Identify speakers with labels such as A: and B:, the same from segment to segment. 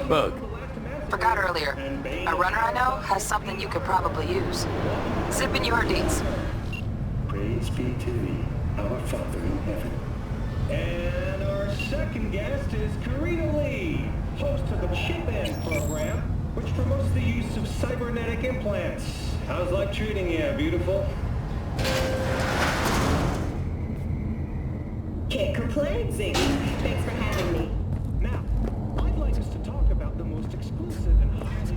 A: Bug.
B: Forgot earlier. A runner I know has something you could probably use. Zip in your deeds.
C: Praise be to thee, our Father in heaven. And our second guest is Karina Lee, host of the Chip In program, which promotes the use of cybernetic implants. How's life treating you, beautiful?
D: Can't complain, Ziggy. Thanks for having me.
C: Now, I'd like us to talk about the most exclusive and highly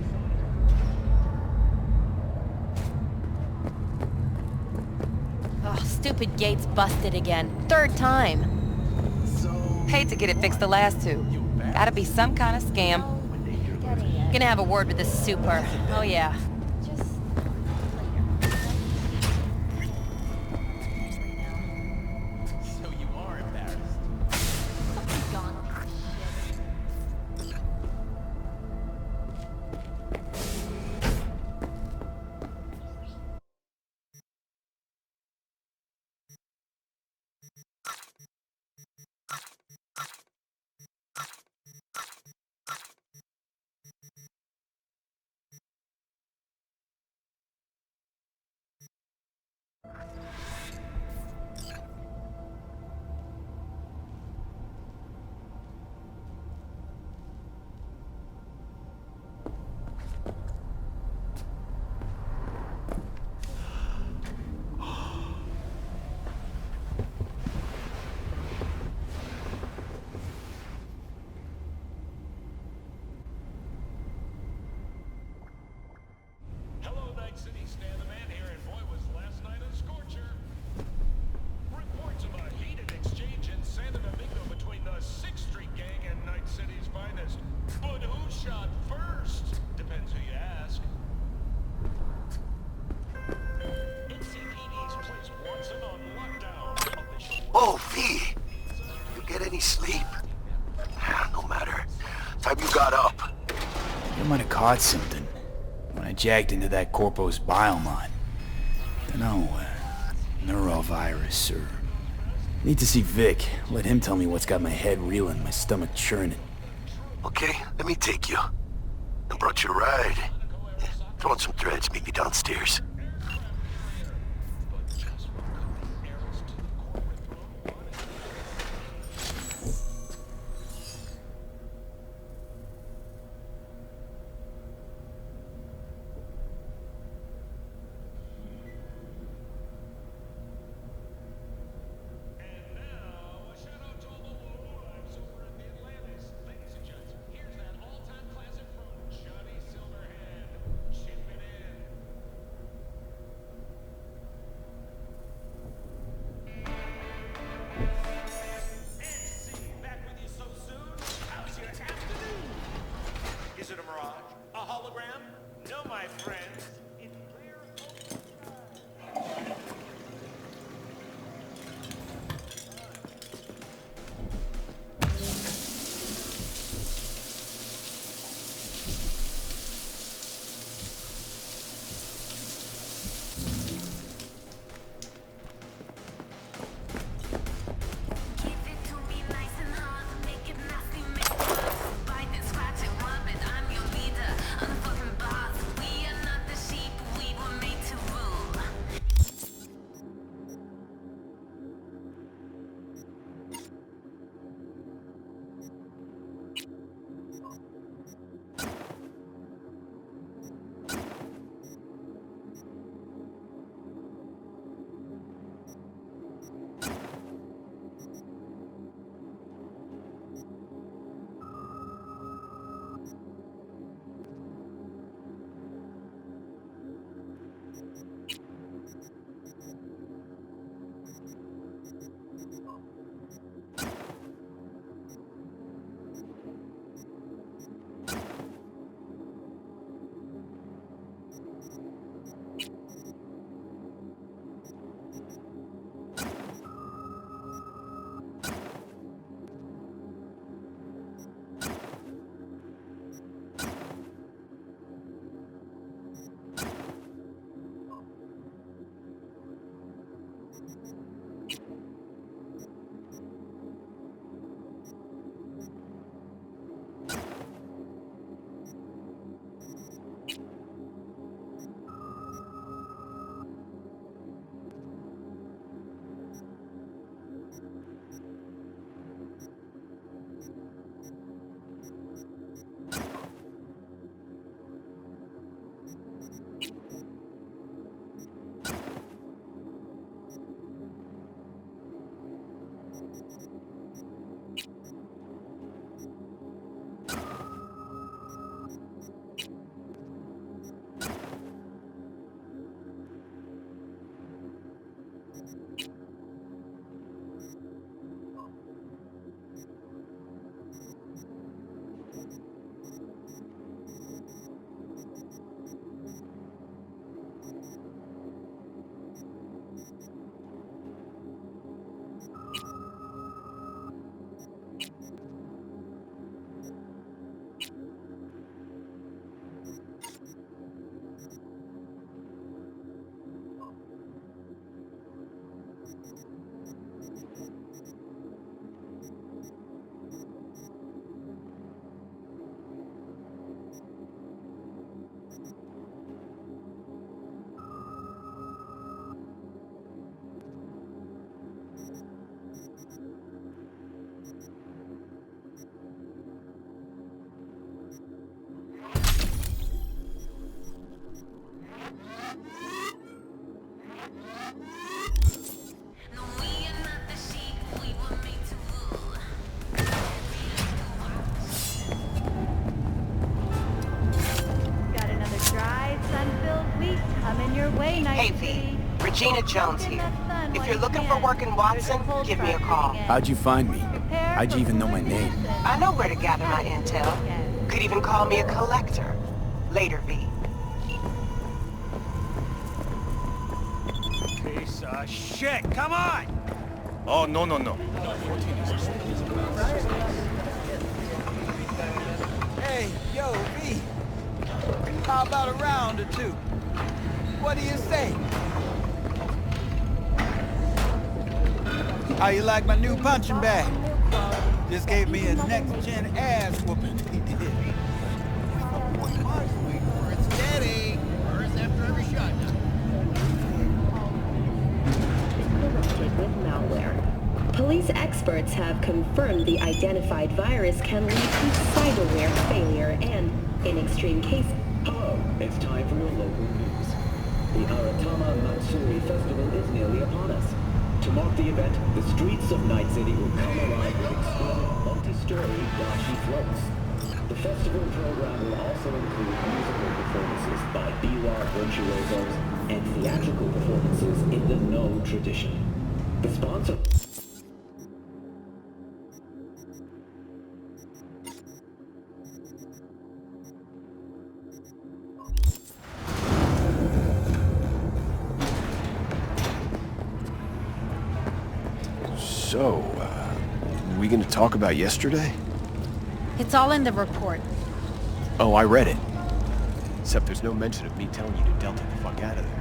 C: sought.
E: Oh, stupid gate's busted again. Third time.
B: Hate to get it fixed the last two. Gotta be some kind of scam.
E: Gonna have a word with this super. Oh yeah.
A: So you are embarrassed.
F: Hello, Night City. Stan the Man here, and boy, was last night a scorcher. Reports of a heated exchange in Santo Domingo between the 6th Street Gang and Night City's finest. But who shot first? Depends who you ask. NCPD's placed Watson on lockdown.
G: Oh, V! You get any sleep? No matter. Time you got up.
A: You might have caught something when I jacked into that Corpo's biomon. Dunno, neurovirus or... Need to see Vic. Let him tell me what's got my head reeling, my stomach churning.
G: Okay, let me take you. I brought you a ride. Throw on some threads, meet me downstairs.
B: Hey, V. Regina Jones here. If you're looking for work in Watson, give me a call.
A: How'd you find me? How'd you even know my name?
B: I know where to gather my intel. Could even call me a collector. Later, V.
H: Piece of shit, come on! Oh, no.
I: Hey, yo, V. How about a round or two? What do you say? How you like my new punching bag? Just gave me a next-gen ass whooping.
H: Steady! First after every shot.
D: Corrupted with malware. Police experts have confirmed the identified virus can lead to cyberware failure and, in extreme cases...
C: Hello, it's time for your local news. The Aratama Matsuri Festival is nearly upon us. To mark the event, the streets of Night City will come alive with exquisite multi-story dashi floats. The festival program will also include musical performances by biwa virtuosos and theatrical performances in the No tradition. The sponsor...
J: So, we gonna talk about yesterday?
E: It's all in the report.
J: Oh, I read it. Except there's no mention of me telling you to Delta the fuck out of there.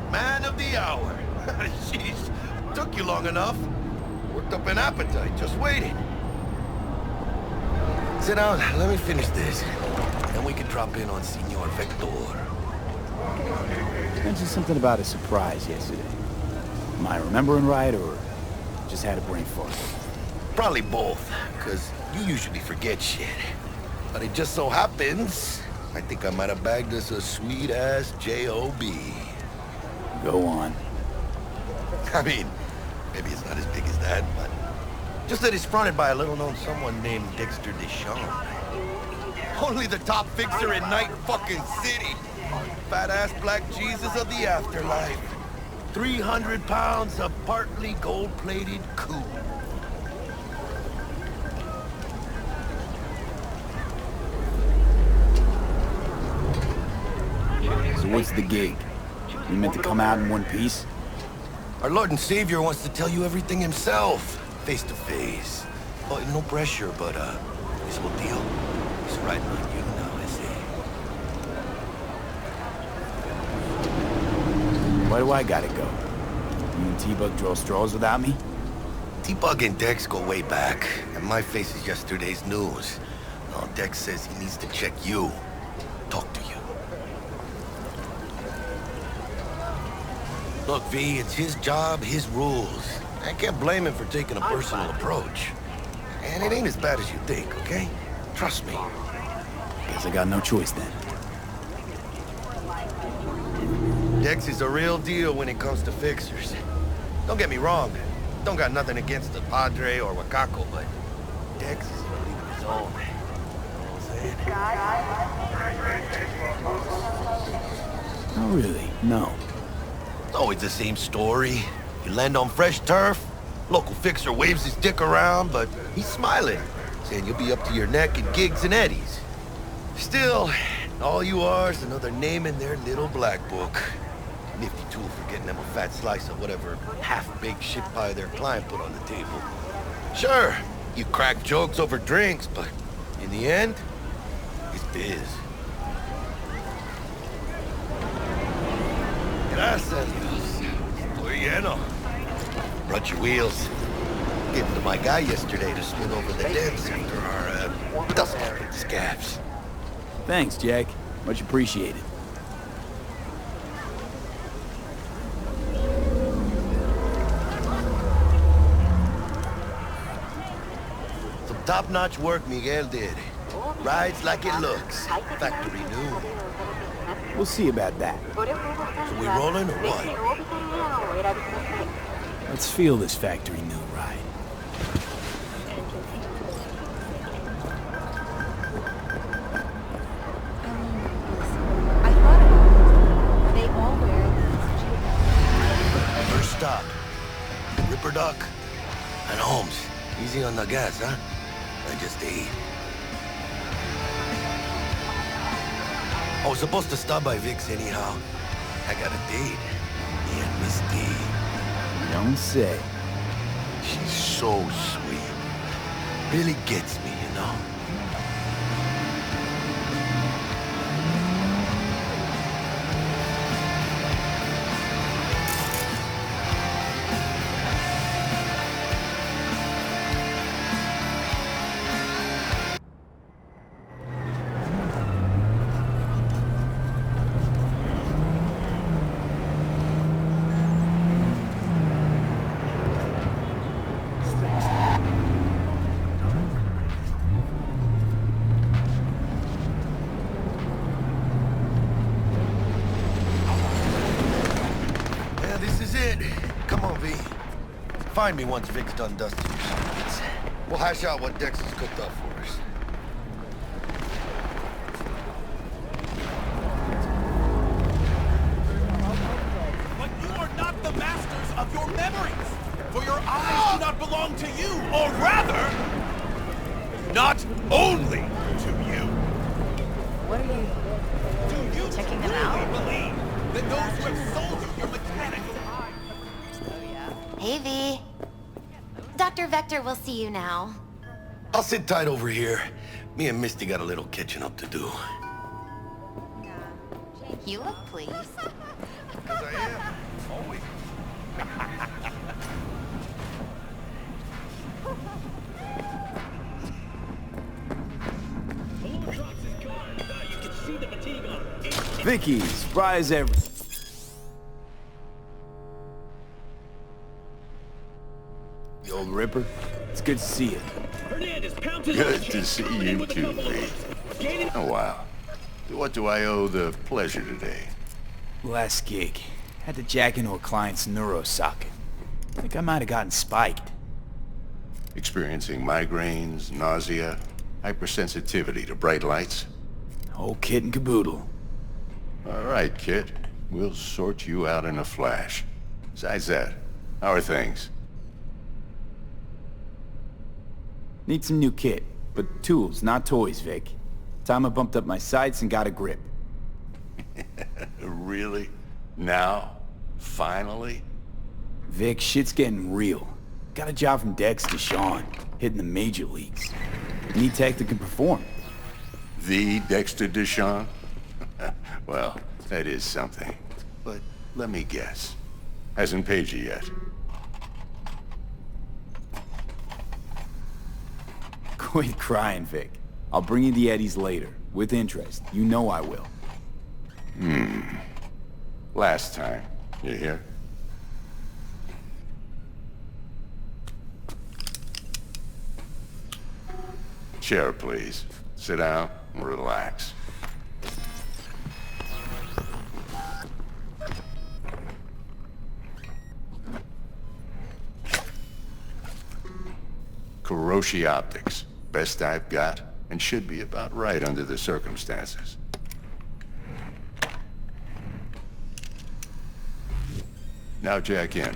G: Man of the hour. Jeez, took you long enough. Worked up an appetite, just waiting. Sit down, let me finish this. Then we can drop in on Senor Vector.
A: You mentioned something about a surprise yesterday. Am I remembering right, or just had a brain fart?
G: Probably both, because you usually forget shit. But it just so happens, I think I might have bagged us a sweet-ass J.O.B.
A: Go on.
G: I mean, maybe it's not as big as that, but just that it's fronted by a little-known someone named Dexter Deschamps. Only the top fixer in Night fucking City. Fat-ass black Jesus of the afterlife. 300 pounds of partly gold-plated coup.
A: So what's the gig? You meant to come out in one piece?
G: Our Lord and Savior wants to tell you everything himself, face to face. Oh, no pressure, but this whole deal is riding on you now, is it?
A: Why do I gotta go? You and T-Bug draw straws without me?
G: T-Bug and Dex go way back, and my face is yesterday's news. Now, Dex says he needs to check you, talk to you. Look, V, it's his job, his rules. I can't blame him for taking a personal approach. And it ain't as bad as you think, okay? Trust me.
A: Guess I got no choice then.
G: Dex is a real deal when it comes to fixers. Don't get me wrong. Don't got nothing against the Padre or Wakako, but Dex is in a league of his own. You know what I'm saying?
A: Oh, really? No.
G: It's always the same story. You land on fresh turf, local fixer waves his dick around, but he's smiling, saying you'll be up to your neck in gigs and eddies. Still, all you are is another name in their little black book. Nifty tool for getting them a fat slice of whatever half-baked shit pie their client put on the table. Sure, you crack jokes over drinks, but in the end, it's biz. Gracias, Dios. Estoy lleno. Brought your wheels. Gave them to my guy yesterday to smooth over the dents after our dust scabs.
A: Thanks, Jack. Much appreciated.
G: Top-notch work Miguel did. Rides like it looks. Factory new.
A: We'll see about that.
G: So we rolling or what?
A: Let's feel this factory new ride.
E: I thought about it. They all wear these
G: First stop. Ripper Duck. And Holmes. Easy on the gas, huh? I just ate. I was supposed to stop by Vic's anyhow. I got a date. Me and Miss D.
A: Don't say.
G: She's so sweet. Really gets me, you know? Come on, V. Find me once Vic's done dusting your secrets. We'll hash out what Dexter's cooked up for us.
K: But you are not the masters of your memories! For your eyes do not belong to you, or rather, not only to you.
E: What are you...
K: Do you
E: checking them
K: truly
E: out?
K: believe that those who have sold you your mechanical eyes...
L: Hey, V. Dr. Vector will see you now.
G: I'll sit tight over here. Me and Misty got a little catching up to do.
L: You look pleased.
G: Because I am. Always.
A: Vicky, surprise every... The old Ripper? It's good to see you.
M: Good to see you too, V. Oh, wow. What do I owe the pleasure today?
A: Last gig. Had to jack into a client's neuro socket. Think I might have gotten spiked.
M: Experiencing migraines, nausea, hypersensitivity to bright lights?
A: Whole kit and caboodle.
M: All right, kid. We'll sort you out in a flash. Besides that, how are things?
A: Need some new kit, but tools, not toys, Vic. Time I bumped up my sights and got a grip.
M: Really? Now? Finally?
A: Vic, shit's getting real. Got a job from Dexter, Sean, hitting the major leagues. Need tech that can perform.
M: The Dexter Deshawn? Well, that is something. But let me guess. Hasn't paid you yet.
A: Quit crying, Vic. I'll bring you the eddies later, with interest. You know I will.
M: Last time. You hear? Chair, please. Sit down and relax. Kuroshi Optics. Best I've got, and should be about right under the circumstances. Now jack in.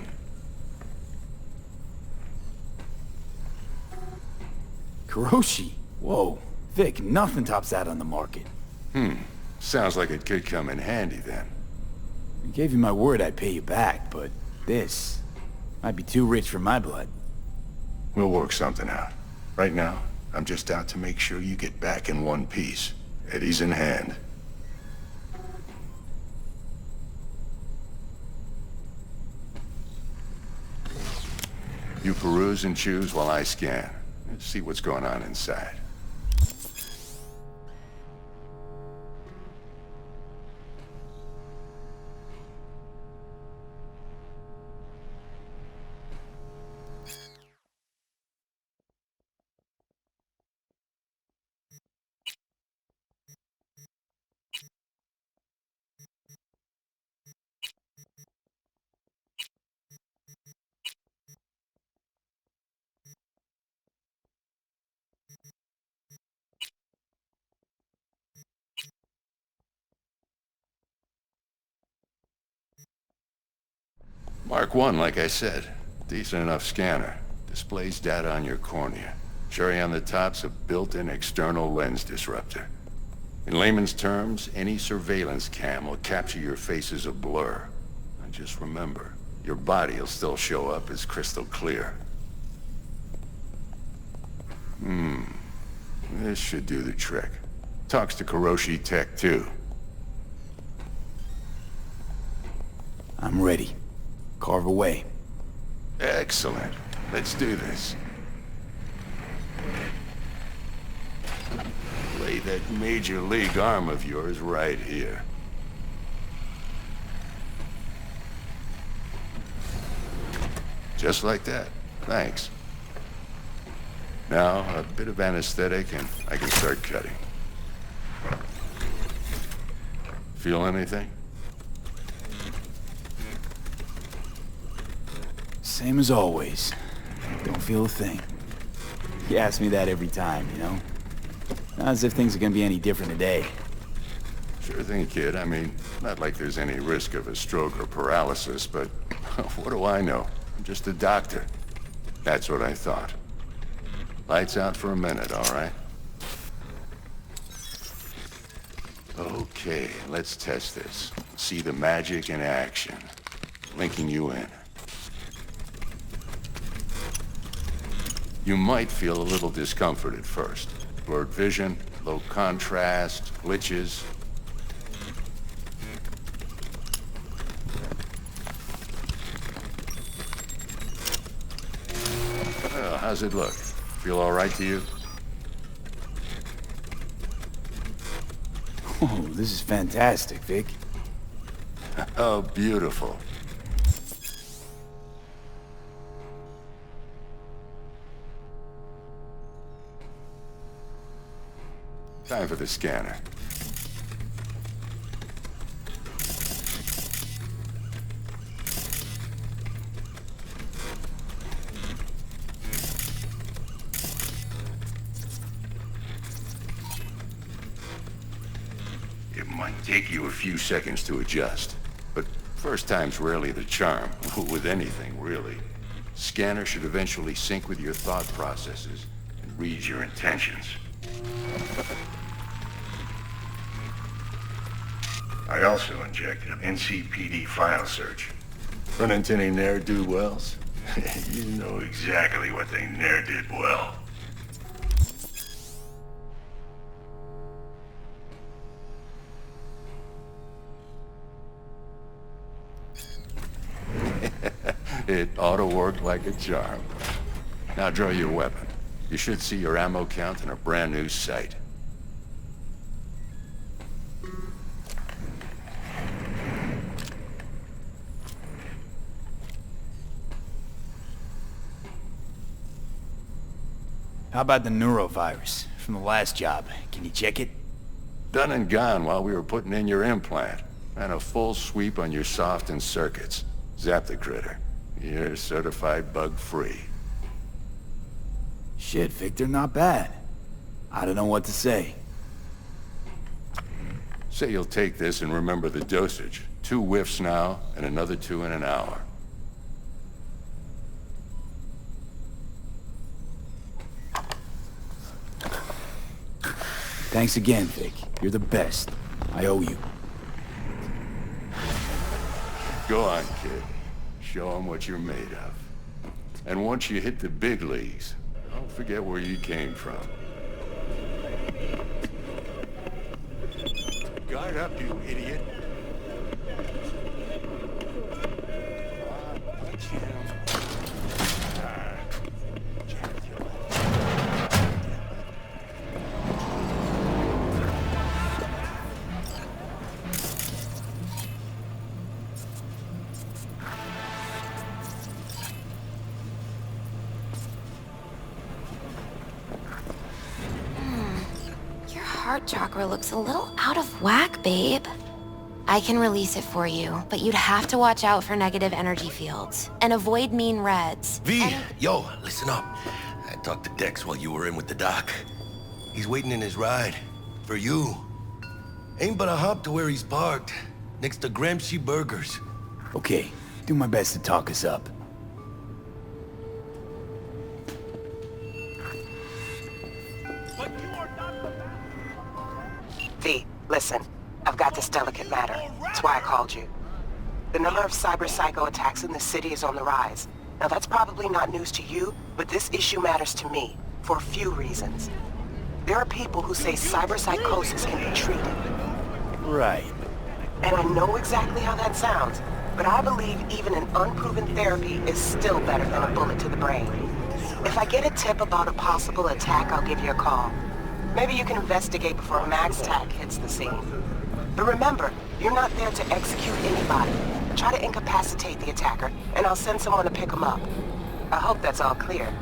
A: Kuroshi? Whoa. Vic, nothing tops that on the market.
M: Sounds like it could come in handy then.
A: I gave you my word I'd pay you back, but this might be too rich for my blood.
M: We'll work something out. Right now, I'm just out to make sure you get back in one piece. Eddie's in hand. You peruse and choose while I scan. Let's see what's going on inside. Mark 1, like I said. Decent enough scanner. Displays data on your cornea. Cherry on the top's a built-in external lens disruptor. In layman's terms, any surveillance cam will capture your face as a blur. And just remember, your body will still show up as crystal clear. This should do the trick. Talks to Kuroshi Tech, too.
A: I'm ready. Carve away.
M: Excellent. Let's do this. Lay that major league arm of yours right here. Just like that. Thanks. Now, a bit of anesthetic and I can start cutting. Feel anything?
A: Same as always. Don't feel a thing. You ask me that every time, you know? Not as if things are gonna be any different today.
M: Sure thing, kid. I mean, not like there's any risk of a stroke or paralysis, but what do I know? I'm just a doctor. That's what I thought. Lights out for a minute, all right? Okay, let's test this. See the magic in action. Linking you in. You might feel a little discomfort at first. Blurred vision, low contrast, glitches. Well, how's it look? Feel all right to you?
A: Oh, this is fantastic, Vic.
M: Oh, beautiful. Time for the scanner. It might take you a few seconds to adjust, but first time's rarely the charm, with anything, really. Scanner should eventually sync with your thought processes and read your intentions. I also injected an NCPD file search. Run into any ne'er-do-wells? You know exactly what they ne'er did well. It ought to work like a charm. Now draw your weapon. You should see your ammo count in a brand new sight.
A: How about the neurovirus from the last job? Can you check it?
M: Done and gone while we were putting in your implant. And a full sweep on your soft and circuits. Zap the critter. You're certified bug-free.
A: Shit, Victor, not bad. I don't know what to say.
M: Say you'll take this and remember the dosage. 2 whiffs now, and another 2 in an hour.
A: Thanks again, Vic. You're the best. I owe you.
M: Go on, kid. Show them what you're made of. And once you hit the big leagues, don't forget where you came from. Guard up, you idiot.
L: Heart chakra looks a little out of whack, babe. I can release it for you, but you'd have to watch out for negative energy fields and avoid mean reds.
G: V, yo, listen up. I talked to Dex while you were in with the doc. He's waiting in his ride. For you. Ain't but a hop to where he's parked. Next to Gramsci Burgers.
A: Okay, Do my best to talk us up.
B: V, listen. I've got this delicate matter. That's why I called you. The number of cyber-psycho attacks in the city is on the rise. Now that's probably not news to you, but this issue matters to me, for a few reasons. There are people who say cyber-psychosis can be treated.
A: Right.
B: And I know exactly how that sounds, but I believe even an unproven therapy is still better than a bullet to the brain. If I get a tip about a possible attack, I'll give you a call. Maybe you can investigate before a MaxTac hits the scene. But remember, you're not there to execute anybody. Try to incapacitate the attacker, and I'll send someone to pick him up. I hope that's all clear.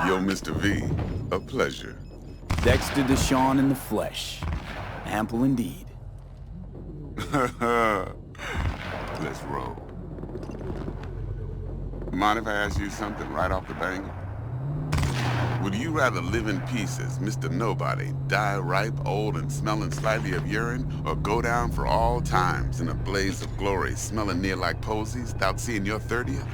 N: Yo, Mr. V, a pleasure.
A: Dexter Deshawn in the flesh. Ample indeed.
N: Let's roll. Mind if I ask you something right off the bang? Would you rather live in peace as Mr. Nobody, die ripe, old, and smelling slightly of urine, or go down for all times in a blaze of glory, smelling near like posies, without seeing your 30th?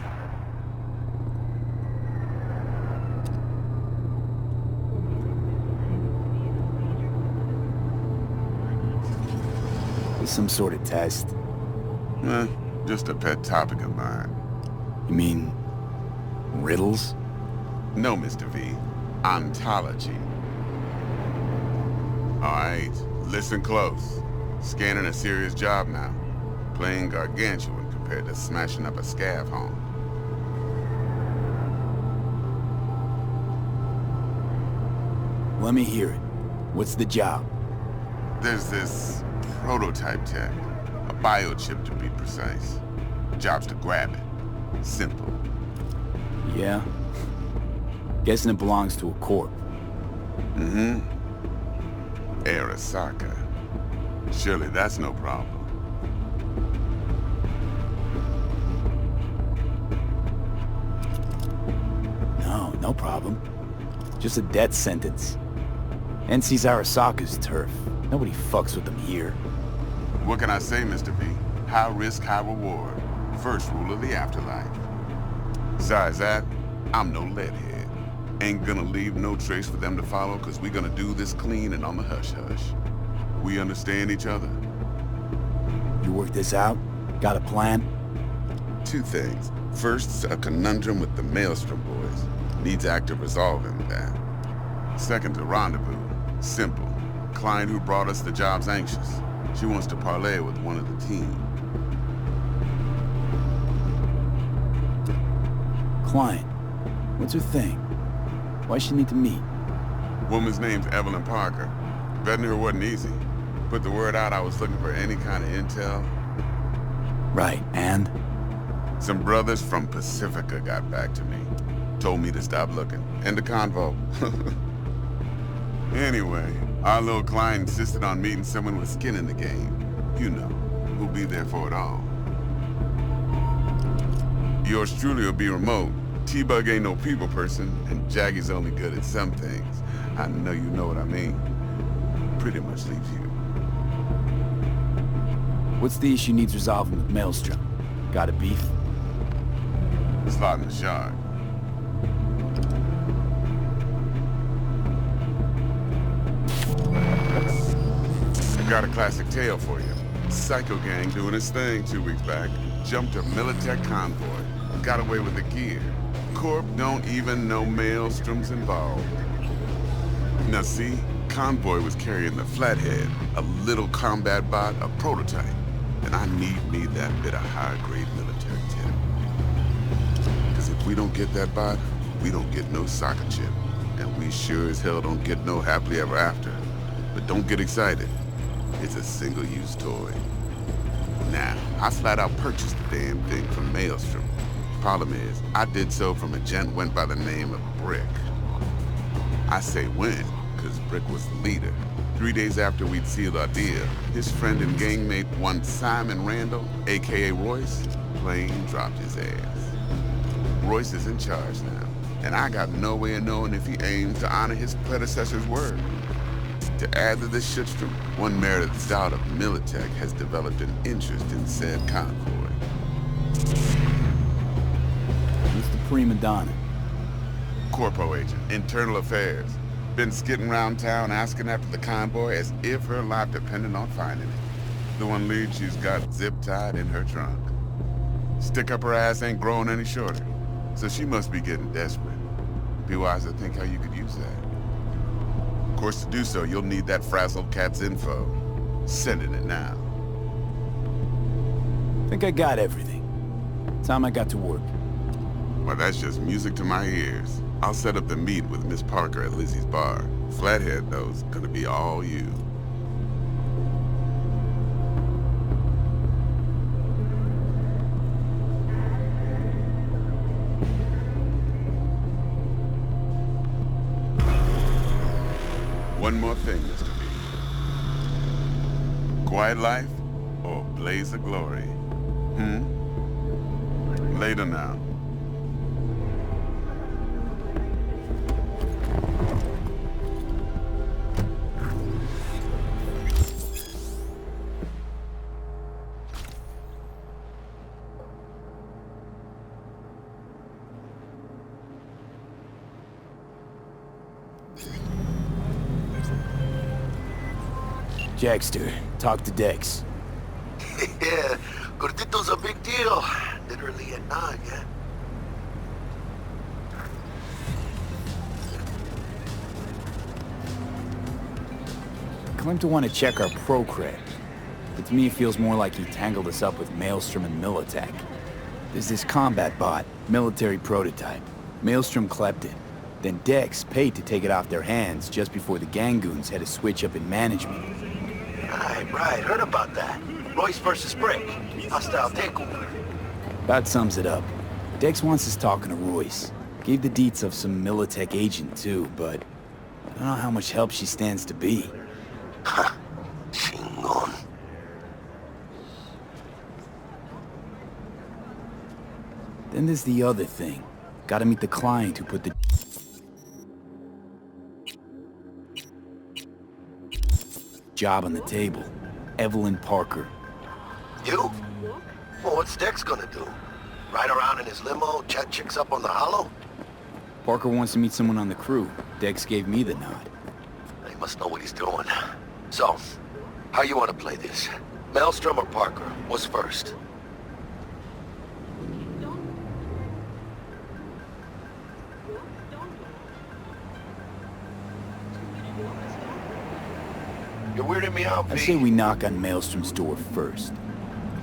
A: Some sort of test?
N: Just a pet topic of mine.
A: You mean riddles?
N: No, Mr. V. Ontology. Alright, listen close. Scanning a serious job now. Playing gargantuan compared to smashing up a scav home.
A: Let me hear it. What's the job?
N: There's this prototype tech. A biochip to be precise. Job's to grab it. Simple.
A: Yeah? Guessing it belongs to a corp.
N: Mm-hmm. Arasaka. Surely that's no problem.
A: No problem. Just a death sentence. NC's Arasaka's turf. Nobody fucks with them here.
N: What can I say, Mr. V? High risk, high reward. First rule of the afterlife. Besides that, I'm no leadhead. Ain't gonna leave no trace for them to follow, cause we gonna do this clean and on the hush-hush. We understand each other?
A: You work this out? Got a plan?
N: Two things. First, a conundrum with the Maelstrom boys. Needs active resolving with that. Second, a rendezvous. Simple. Client who brought us the job's anxious. She wants to parlay with one of the team.
A: Client? What's her thing? Why she need to meet?
N: Woman's name's Evelyn Parker. Vetting her wasn't easy. Put the word out I was looking for any kind of intel.
A: Right, and?
N: Some brothers from Pacifica got back to me. Told me to stop looking. End the convo. Anyway, our little client insisted on meeting someone with skin in the game. You know, who'll be there for it all. Yours truly will be remote. T-Bug ain't no people person, and Jaggy's only good at some things. I know you know what I mean. Pretty much leaves you.
A: What's the issue needs resolving with Maelstrom? Got a beef?
N: Slot in the shard. Got a classic tale for you. Psycho gang doing its thing 2 weeks back. Jumped a Militech convoy. Got away with the gear. Corp don't even know Maelstrom's involved. Now see, convoy was carrying the Flathead, a little combat bot, a prototype. And I need me that bit of high-grade military tech. Because if we don't get that bot, we don't get no soccer chip. And we sure as hell don't get no happily ever after. But don't get excited. It's a single-use toy. Now, I flat out purchased the damn thing from Maelstrom. Problem is, I did so from a gent went by the name of Brick. I say when, because Brick was the leader. 3 days after we'd sealed our deal, his friend and gangmate, one Simon Randall, aka Royce, plain dropped his ass. Royce is in charge now, and I got no way of knowing if he aims to honor his predecessor's word. To add to this shitstorm, one Meredith Stout of Militech has developed an interest in said convoy.
A: Who's the prima donna?
N: Corpo agent, internal affairs. Been skidding around town asking after the convoy as if her life depended on finding it. The one lead she's got zip-tied in her trunk. Stick up her ass ain't growing any shorter, so she must be getting desperate. Be wise to think how you could use that. Of course, to do so, you'll need that frazzled cat's info. Sending it now.
A: Think I got everything. Time I got to work.
N: Well, that's just music to my ears. I'll set up the meet with Miss Parker at Lizzie's bar. Flathead, though, is gonna be all you. One more thing, Mr. B. Quiet life or blaze of glory? Later now.
A: Dexter, talk to Dex.
G: Yeah, Gordito's a big deal. Literally at 9, yeah?
A: Claimed to want to check our pro cred, but to me it feels more like he tangled us up with Maelstrom and Militech. There's this combat bot, military prototype. Maelstrom clept it. Then Dex paid to take it off their hands just before the Gangoons had a switch up in management.
G: Right, heard about that. Royce versus Brick. Hostile takeover.
A: About sums it up. Dex wants us talking to Royce. Gave the deets of some Militech agent too, but I don't know how much help she stands to be.
G: Ha! Chingon.
A: Then there's the other thing. Gotta meet the client who put the job on the table. Evelyn Parker.
G: You? Well, what's Dex gonna do? Ride around in his limo, chat chicks up on the hollow?
A: Parker wants to meet someone on the crew. Dex gave me the nod.
G: He must know what he's doing. So, how you want to play this? Maelstrom or Parker? What's first? You're weirding me out,
A: I say we knock on Maelstrom's door first.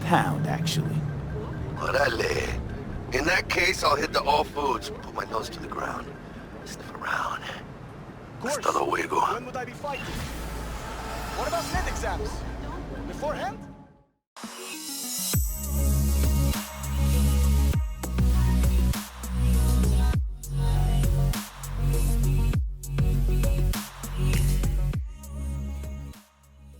A: Pound, actually.
G: Orale. In that case, I'll hit the All Foods, put my nose to the ground, sniff around. Hasta luego.
I: When would I be fighting? What about med exams? Beforehand?